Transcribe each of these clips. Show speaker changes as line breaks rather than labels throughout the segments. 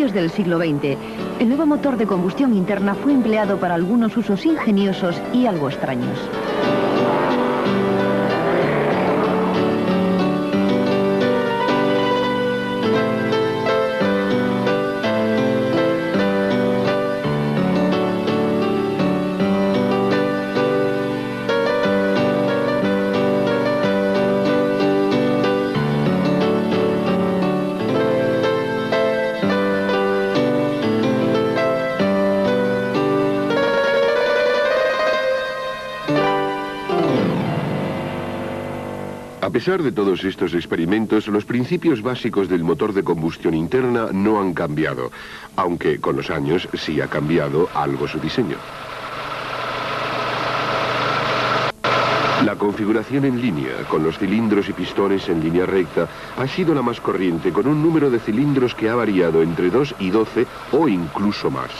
principios del siglo XX, el nuevo motor de combustión interna fue empleado para algunos usos ingeniosos y algo extraños.
A pesar de todos estos experimentos, los principios básicos del motor de combustión interna no han cambiado, aunque con los años sí ha cambiado algo su diseño. La configuración en línea, con los cilindros y pistones en línea recta, ha sido la más corriente, con un número de cilindros que ha variado entre 2 y 12 o incluso más.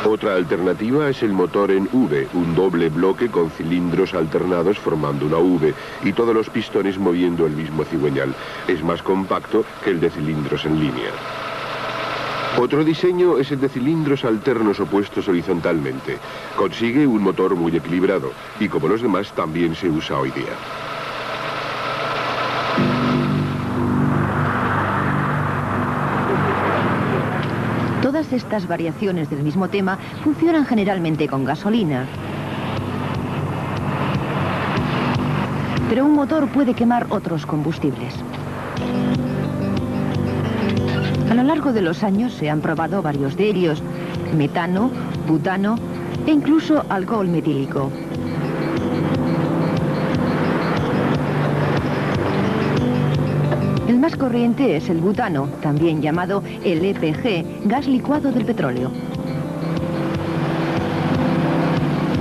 Otra alternativa es el motor en V, un doble bloque con cilindros alternados formando una V y todos los pistones moviendo el mismo cigüeñal. Es más compacto que el de cilindros en línea. Otro diseño es el de cilindros alternos opuestos horizontalmente. Consigue un motor muy equilibrado y, como los demás, también se usa hoy día.
Todas estas variaciones del mismo tema funcionan generalmente con gasolina. Pero un motor puede quemar otros combustibles. A lo largo de los años se han probado varios de ellos: metano, butano e incluso alcohol metílico. El más corriente es el butano, también llamado LPG, gas licuado del petróleo.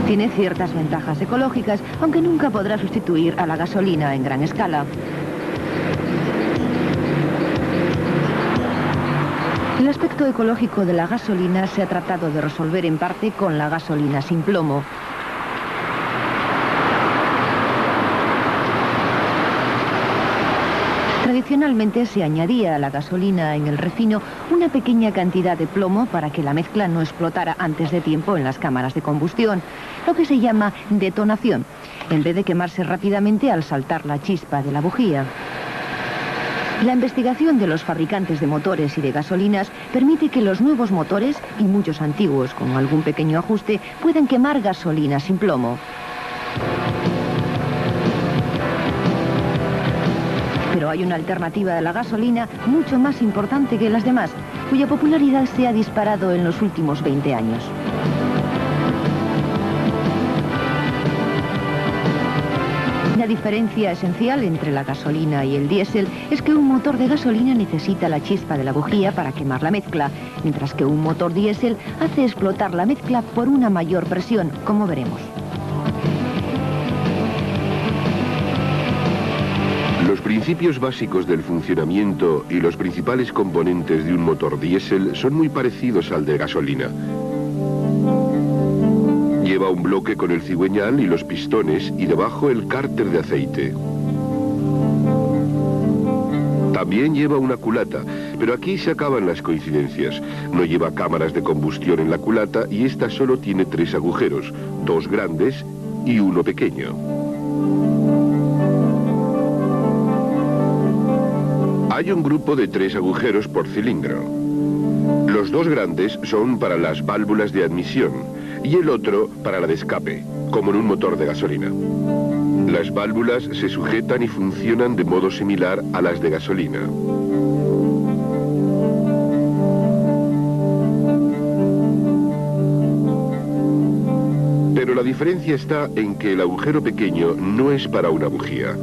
Tiene ciertas ventajas ecológicas, aunque nunca podrá sustituir a la gasolina en gran escala. El aspecto ecológico de la gasolina se ha tratado de resolver en parte con la gasolina sin plomo. Tradicionalmente se añadía a la gasolina en el refino una pequeña cantidad de plomo para que la mezcla no explotara antes de tiempo en las cámaras de combustión, lo que se llama detonación, en vez de quemarse rápidamente al saltar la chispa de la bujía. La investigación de los fabricantes de motores y de gasolinas permite que los nuevos motores, y muchos antiguos con algún pequeño ajuste, puedan quemar gasolina sin plomo. Pero hay una alternativa a la gasolina mucho más importante que las demás, cuya popularidad se ha disparado en los últimos 20 años. La diferencia esencial entre la gasolina y el diésel es que un motor de gasolina necesita la chispa de la bujía para quemar la mezcla, mientras que un motor diésel hace explotar la mezcla por una mayor presión, como veremos.
Los principios básicos del funcionamiento y los principales componentes de un motor diésel son muy parecidos al de gasolina. Lleva un bloque con el cigüeñal y los pistones y debajo el cárter de aceite. También lleva una culata, pero aquí se acaban las coincidencias. No lleva cámaras de combustión en la culata y esta solo tiene 3 agujeros, 2 grandes y 1 pequeño. Hay un grupo de 3 agujeros por cilindro. Los 2 grandes son para las válvulas de admisión y el otro para la de escape, como en un motor de gasolina. Las válvulas se sujetan y funcionan de modo similar a las de gasolina. Pero la diferencia está en que el agujero pequeño no es para una bujía.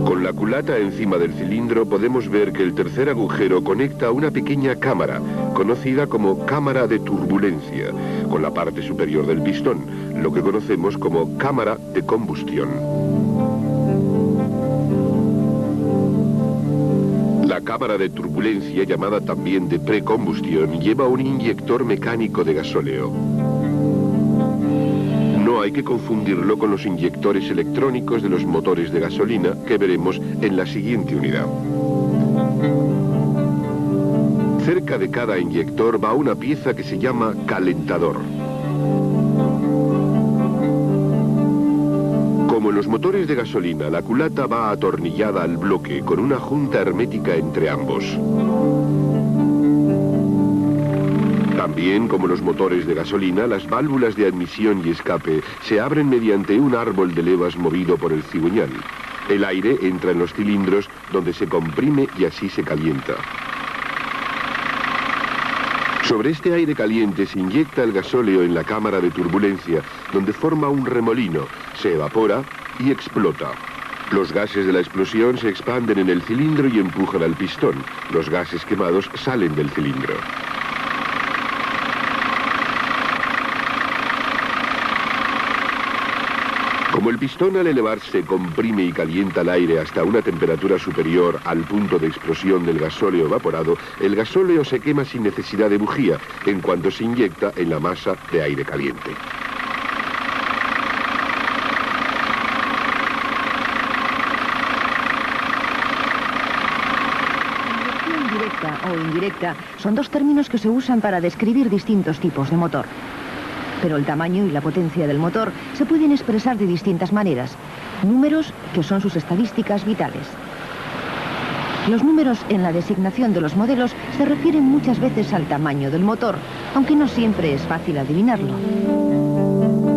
Con la culata encima del cilindro podemos ver que el tercer agujero conecta a una pequeña cámara, conocida como cámara de turbulencia, con la parte superior del pistón, lo que conocemos como cámara de combustión. La cámara de turbulencia, llamada también de precombustión, lleva un inyector mecánico de gasóleo. No no hay que confundirlo con los inyectores electrónicos de los motores de gasolina que veremos en la siguiente unidad. Cerca de cada inyector va una pieza que se llama calentador. Como en los motores de gasolina, la culata va atornillada al bloque con una junta hermética entre ambos. También, como los motores de gasolina, las válvulas de admisión y escape se abren mediante un árbol de levas movido por el cigüeñal. El aire entra en los cilindros, donde se comprime y así se calienta. Sobre este aire caliente se inyecta el gasóleo en la cámara de turbulencia, donde forma un remolino, se evapora y explota. Los gases de la explosión se expanden en el cilindro y empujan al pistón. Los gases quemados salen del cilindro. Como el pistón al elevarse comprime y calienta el aire hasta una temperatura superior al punto de explosión del gasóleo evaporado, el gasóleo se quema sin necesidad de bujía, en cuanto se inyecta en la masa de aire caliente.
Inyección directa o indirecta son dos términos que se usan para describir distintos tipos de motor. Pero el tamaño y la potencia del motor se pueden expresar de distintas maneras. Números, que son sus estadísticas vitales. Los números en la designación de los modelos se refieren muchas veces al tamaño del motor, aunque no siempre es fácil adivinarlo.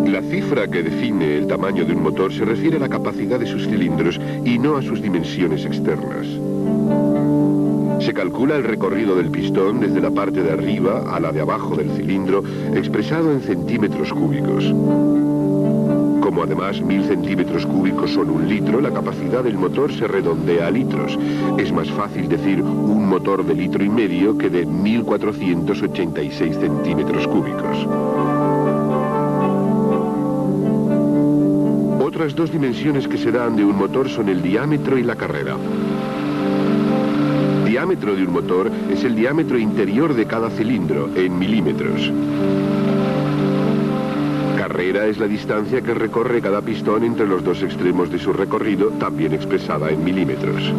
La cifra que define el tamaño de un motor se refiere a la capacidad de sus cilindros y no a sus dimensiones externas. Se calcula el recorrido del pistón desde la parte de arriba a la de abajo del cilindro, expresado en centímetros cúbicos. Como además 1000 centímetros cúbicos son 1 litro, la capacidad del motor se redondea a litros. Es más fácil decir un motor de 1,5 litros que de 1486 centímetros cúbicos. Otras dos dimensiones que se dan de un motor son el diámetro y la carrera. El diámetro de un motor es el diámetro interior de cada cilindro, en milímetros. Carrera es la distancia que recorre cada pistón entre los dos extremos de su recorrido, también expresada en milímetros.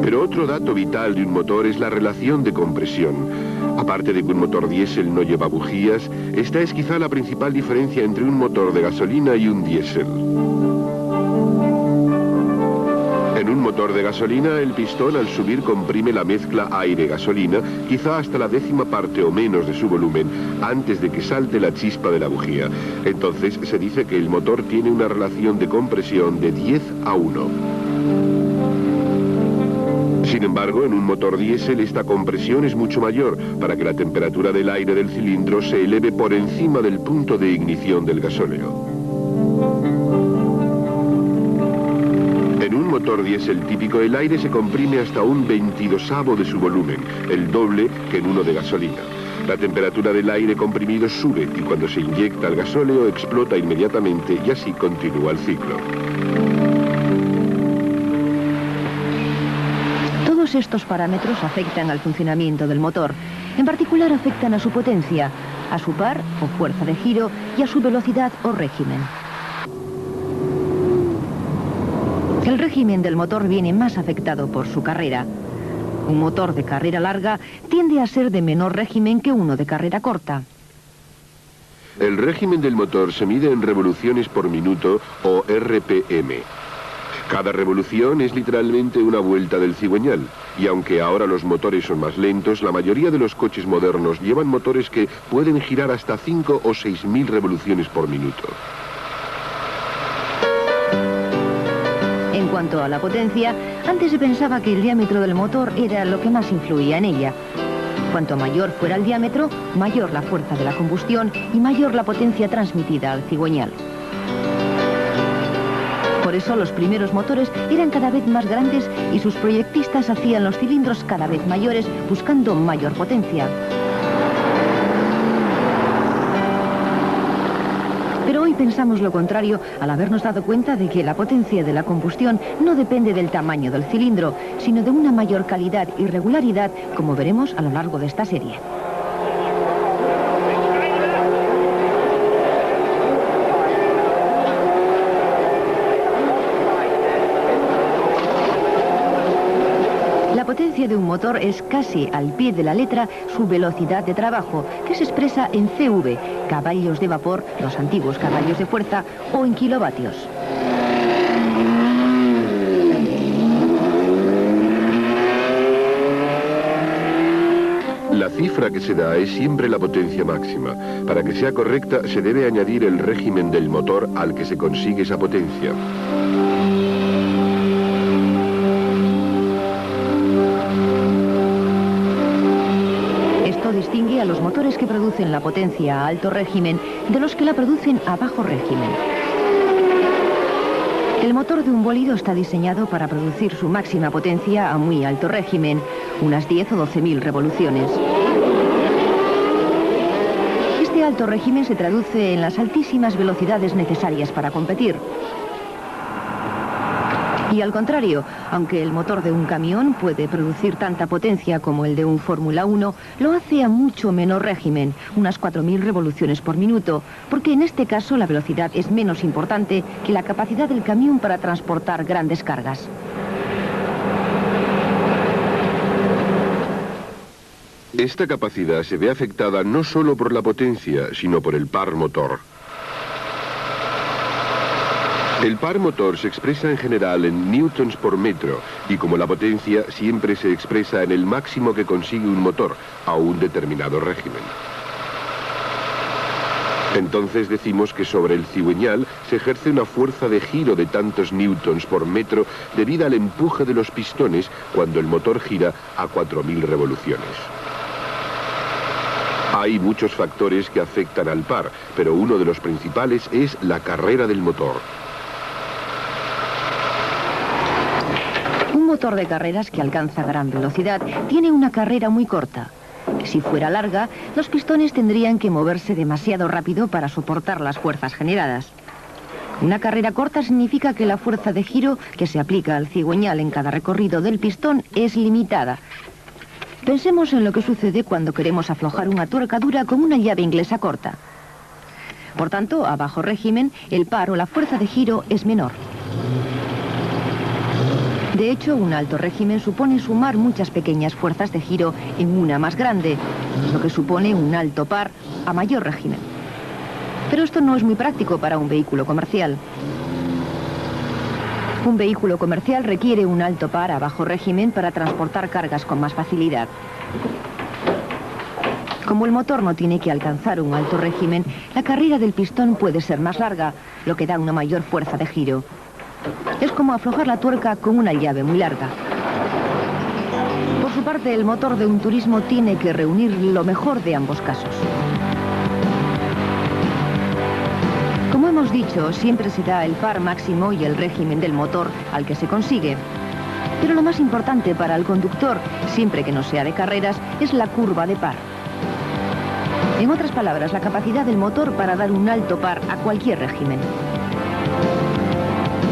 Pero otro dato vital de un motor es la relación de compresión. Aparte de que un motor diésel no lleva bujías, esta es quizá la principal diferencia entre un motor de gasolina y un diésel. En un motor de gasolina, el pistón al subir comprime la mezcla aire-gasolina, quizá hasta la 10ª parte o menos de su volumen, antes de que salte la chispa de la bujía. Entonces se dice que el motor tiene una relación de compresión de 10:1. Sin embargo, en un motor diésel esta compresión es mucho mayor, para que la temperatura del aire del cilindro se eleve por encima del punto de ignición del gasóleo. En un motor diésel típico, el aire se comprime hasta un 22avo de su volumen, el doble que en uno de gasolina. La temperatura del aire comprimido sube y cuando se inyecta el gasóleo explota inmediatamente y así continúa el ciclo.
Todos estos parámetros afectan al funcionamiento del motor. En particular afectan a su potencia, a su par o fuerza de giro y a su velocidad o régimen. El régimen del motor viene más afectado por su carrera. Un motor de carrera larga tiende a ser de menor régimen que uno de carrera corta.
El régimen del motor se mide en revoluciones por minuto o RPM. Cada revolución es literalmente una vuelta del cigüeñal, y aunque ahora los motores son más lentos, la mayoría de los coches modernos llevan motores que pueden girar hasta 5.000 o 6.000 revoluciones por minuto.
En cuanto a la potencia, antes se pensaba que el diámetro del motor era lo que más influía en ella. Cuanto mayor fuera el diámetro, mayor la fuerza de la combustión y mayor la potencia transmitida al cigüeñal. Por eso los primeros motores eran cada vez más grandes y sus proyectistas hacían los cilindros cada vez mayores buscando mayor potencia. Pero hoy pensamos lo contrario al habernos dado cuenta de que la potencia de la combustión no depende del tamaño del cilindro, sino de una mayor calidad y regularidad, como veremos a lo largo de esta serie. potencia de un motor es casi al pie de la letra su velocidad de trabajo, que se expresa en CV, caballos de vapor, los antiguos caballos de fuerza, o en kilovatios.
La cifra que se da es siempre la potencia máxima. Para que sea correcta, se debe añadir el régimen del motor al que se consigue esa potencia.
Esto distingue a los motores que producen la potencia a alto régimen de los que la producen a bajo régimen. El motor de un bólido está diseñado para producir su máxima potencia a muy alto régimen, unas 10 o 12.000 revoluciones. Este alto régimen se traduce en las altísimas velocidades necesarias para competir. Y al contrario, aunque el motor de un camión puede producir tanta potencia como el de un Fórmula 1, lo hace a mucho menor régimen, unas 4.000 revoluciones por minuto, porque en este caso la velocidad es menos importante que la capacidad del camión para transportar grandes cargas.
Esta capacidad se ve afectada no solo por la potencia, sino por el par motor. El par motor se expresa en general en newtons por metro, y como la potencia siempre se expresa en el máximo que consigue un motor a un determinado régimen. Entonces decimos que sobre el cigüeñal se ejerce una fuerza de giro de tantos newtons por metro debido al empuje de los pistones cuando el motor gira a 4.000 revoluciones. Hay muchos factores que afectan al par, pero uno de los principales es la carrera del motor.
Un motor de carreras que alcanza gran velocidad tiene una carrera muy corta. Si fuera larga, los pistones tendrían que moverse demasiado rápido para soportar las fuerzas generadas. Una carrera corta significa que la fuerza de giro que se aplica al cigüeñal en cada recorrido del pistón es limitada. Pensemos en lo que sucede cuando queremos aflojar una tuerca dura con una llave inglesa corta. Por tanto, a bajo régimen, el par o la fuerza de giro es menor. De hecho, un alto régimen supone sumar muchas pequeñas fuerzas de giro en una más grande, lo que supone un alto par a mayor régimen. Pero esto no es muy práctico para un vehículo comercial. Un vehículo comercial requiere un alto par a bajo régimen para transportar cargas con más facilidad. Como el motor no tiene que alcanzar un alto régimen, la carrera del pistón puede ser más larga, lo que da una mayor fuerza de giro. Es como aflojar la tuerca con una llave muy larga. Por su parte, el motor de un turismo tiene que reunir lo mejor de ambos casos. Como hemos dicho, siempre se da el par máximo y el régimen del motor al que se consigue. Pero lo más importante para el conductor, siempre que no sea de carreras, es la curva de par. En otras palabras, la capacidad del motor para dar un alto par a cualquier régimen.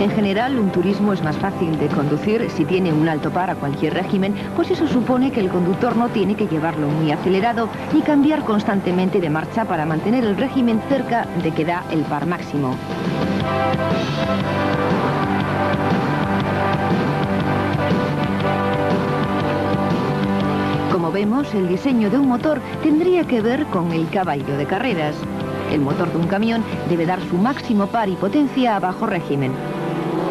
En general, un turismo es más fácil de conducir si tiene un alto par a cualquier régimen, pues eso supone que el conductor no tiene que llevarlo muy acelerado ni cambiar constantemente de marcha para mantener el régimen cerca de que da el par máximo. Como vemos, el diseño de un motor tendría que ver con el caballo de carreras. El motor de un camión debe dar su máximo par y potencia a bajo régimen.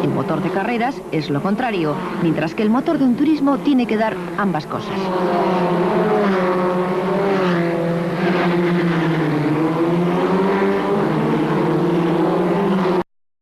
El motor de carreras es lo contrario, mientras que el motor de un turismo tiene que dar ambas cosas.